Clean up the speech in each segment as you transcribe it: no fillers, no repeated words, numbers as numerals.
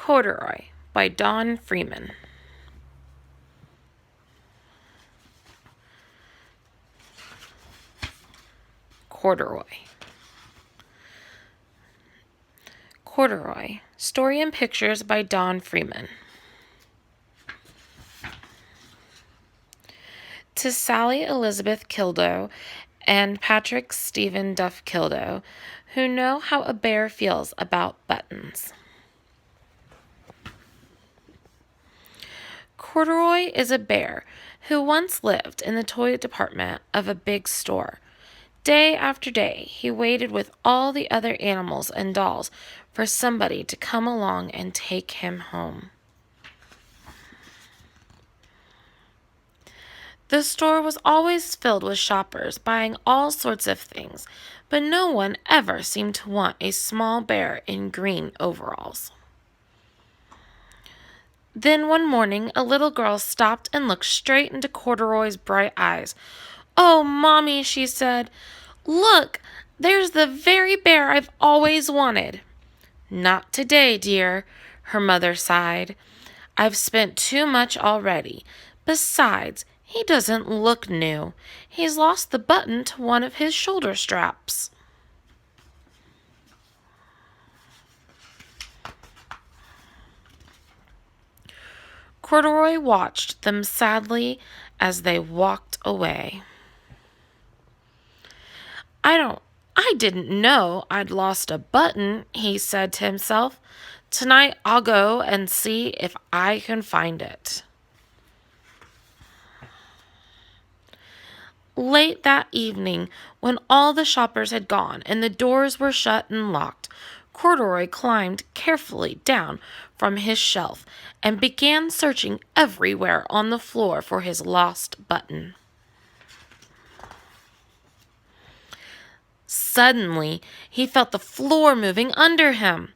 Corduroy by Don Freeman. Corduroy. Corduroy. Story and pictures by Don Freeman. To Sally Elizabeth Kildow and Patrick Stephen Duff Kildow, who know how a bear feels about buttons. Corduroy is a bear who once lived in the toy department of a big store. Day after day, he waited with all the other animals and dolls for somebody to come along and take him home. The store was always filled with shoppers buying all sorts of things, but no one ever seemed to want a small bear in green overalls. Then one morning, a little girl stopped and looked straight into Corduroy's bright eyes. "Oh, Mommy," she said, "look, there's the very bear I've always wanted." "Not today, dear," her mother sighed. "I've spent too much already. Besides, he doesn't look new. He's lost the button to one of his shoulder straps." Corduroy watched them sadly as they walked away. I didn't know I'd lost a button," he said to himself. "Tonight I'll go and see if I can find it." Late that evening, when all the shoppers had gone and the doors were shut and locked, Corduroy climbed carefully down from his shelf and began searching everywhere on the floor for his lost button. Suddenly, he felt the floor moving under him.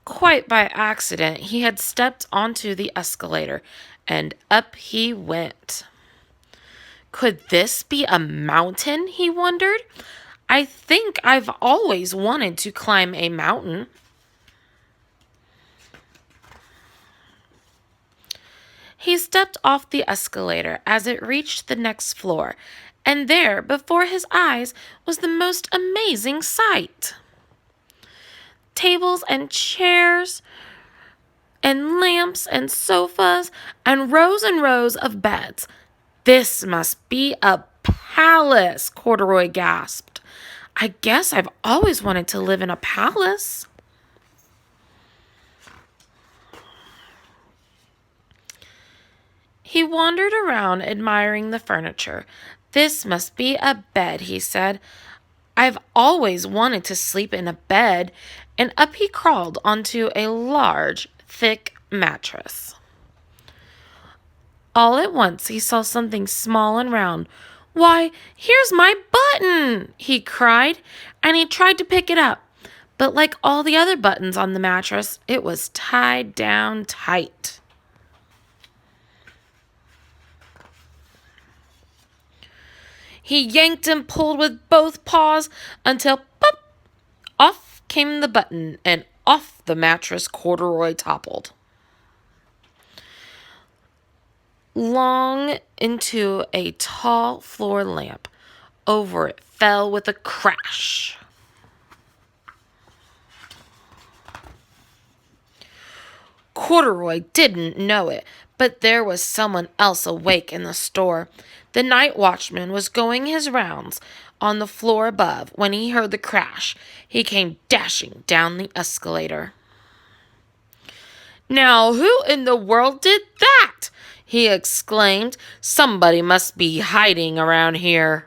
Quite by accident, he had stepped onto the escalator, and up he went. Could this be a mountain, he wondered. I think I've always wanted to climb a mountain. He stepped off the escalator as it reached the next floor, and there, before his eyes, was the most amazing sight. Tables and chairs, and lamps and sofas, and rows of beds. "This must be a palace," Corduroy gasped. "I guess I've always wanted to live in a palace." He wandered around admiring the furniture. "This must be a bed," he said. "I've always wanted to sleep in a bed," and up he crawled onto a large, thick mattress. All at once he saw something small and round. "Why, here's my button!" he cried, and he tried to pick it up. But like all the other buttons on the mattress, it was tied down tight. He yanked and pulled with both paws until pop! Off came the button, and off the mattress Corduroy toppled. Long into a tall floor lamp. Over it fell with a crash. Corduroy didn't know it, but there was someone else awake in the store. The night watchman was going his rounds on the floor above when he heard the crash. He came dashing down the escalator. "Now, who in the world did that?" he exclaimed. "Somebody must be hiding around here."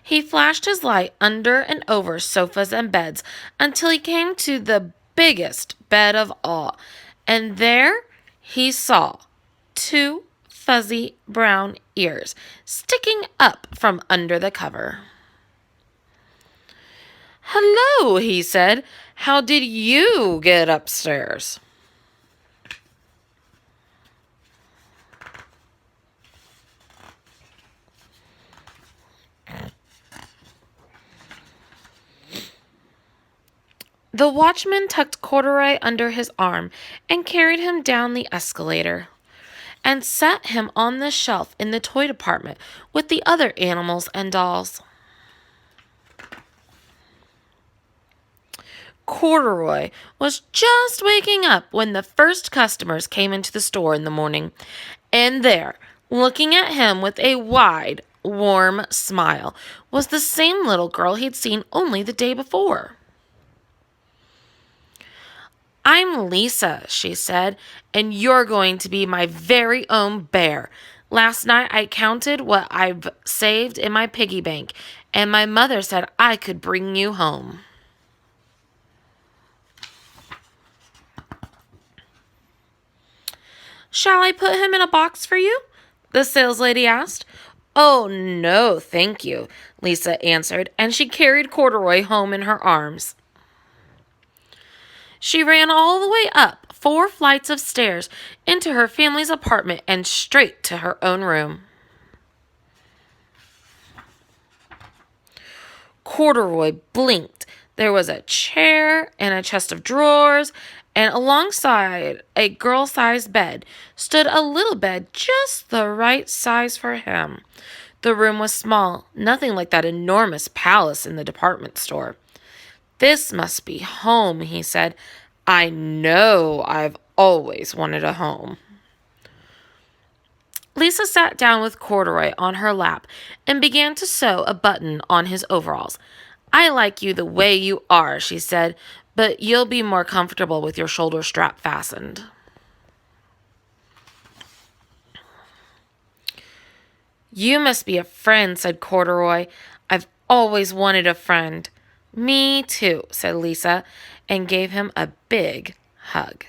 He flashed his light under and over sofas and beds until he came to the biggest bed of all, and there he saw 2 fuzzy brown ears sticking up from under the cover. "Hello," he said. "How did you get upstairs?" The watchman tucked Corduroy under his arm and carried him down the escalator and set him on the shelf in the toy department with the other animals and dolls. Corduroy was just waking up when the first customers came into the store in the morning, and there, looking at him with a wide, warm smile, was the same little girl he'd seen only the day before. "I'm Lisa," she said, "and you're going to be my very own bear. Last night I counted what I've saved in my piggy bank, and my mother said I could bring you home." "Shall I put him in a box for you?" the saleslady asked. "Oh, no, thank you," Lisa answered, and she carried Corduroy home in her arms. She ran all the way up 4 flights of stairs into her family's apartment and straight to her own room. Corduroy blinked. There was a chair and a chest of drawers, and alongside a girl-sized bed stood a little bed just the right size for him. The room was small, nothing like that enormous palace in the department store. "This must be home," he said. "I know I've always wanted a home." Lisa sat down with Corduroy on her lap and began to sew a button on his overalls. "I like you the way you are," she said, "but you'll be more comfortable with your shoulder strap fastened." "You must be a friend," said Corduroy. "I've always wanted a friend." "Me too," said Lisa, and gave him a big hug.